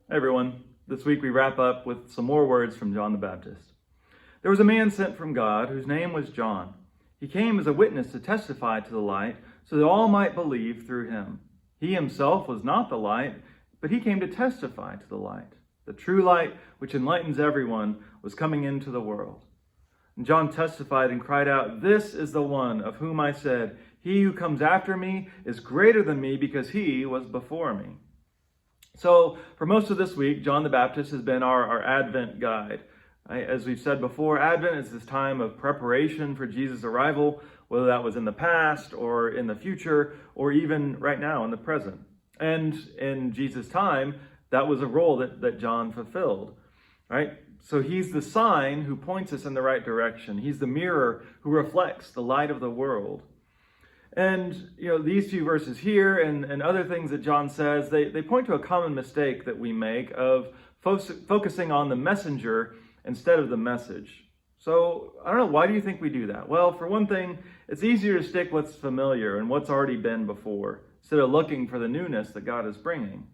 Hey everyone, this week we wrap up with some more words from John the Baptist. There was a man sent from God whose name was John. He came as a witness to testify to the light so that all might believe through him. He himself was not the light, but he came to testify to the light. The true light, which enlightens everyone, was coming into the world. And John testified and cried out, "This is the one of whom I said, 'He who comes after me is greater than me because he was before me.'" So for most of this week, John the Baptist has been our Advent guide. As we've said before, Advent is this time of preparation for Jesus' arrival, whether that was in the past or in the future, or even right now in the present. And in Jesus' time, that was a role that John fulfilled, right? So he's the sign who points us in the right direction. He's the mirror who reflects the light of the world. And, these few verses here and other things that John says, they point to a common mistake that we make of focusing on the messenger instead of the message. So, I don't know, why do you think we do that? Well, for one thing, it's easier to stick what's familiar and what's already been before, instead of looking for the newness that God is bringing,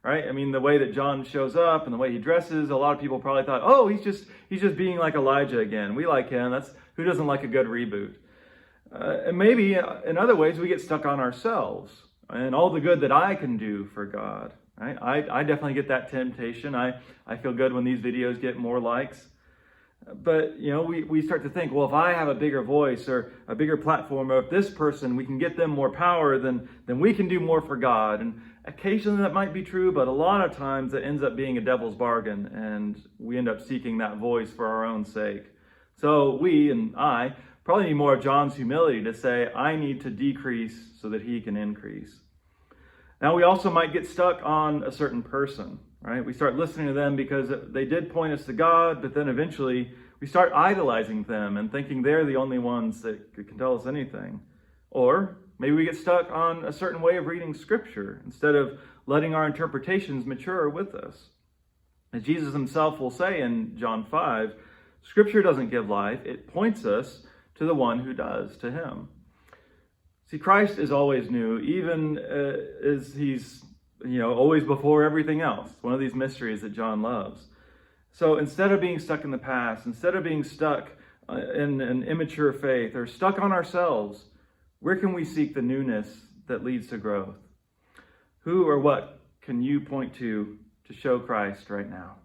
right? I mean, the way that John shows up and the way he dresses, a lot of people probably thought, oh, he's just being like Elijah again. We like him. Who doesn't like a good reboot? And maybe in other ways we get stuck on ourselves and all the good that I can do for God. Right? I definitely get that temptation. I feel good when these videos get more likes. But, we start to think, well, if I have a bigger voice or a bigger platform, or if this person, we can get them more power, then we can do more for God. And occasionally that might be true, but a lot of times it ends up being a devil's bargain, and we end up seeking that voice for our own sake. So we, and I, probably need more of John's humility to say, I need to decrease so that he can increase. Now, we also might get stuck on a certain person, right? We start listening to them because they did point us to God, but then eventually we start idolizing them and thinking they're the only ones that can tell us anything. Or maybe we get stuck on a certain way of reading Scripture instead of letting our interpretations mature with us. As Jesus himself will say in John 5, Scripture doesn't give life, it points us to the one who does, to him. See, Christ is always new, even as he's, always before everything else. One of these mysteries that John loves. So instead of being stuck in the past, instead of being stuck in an immature faith or stuck on ourselves, where can we seek the newness that leads to growth? Who or what can you point to show Christ right now?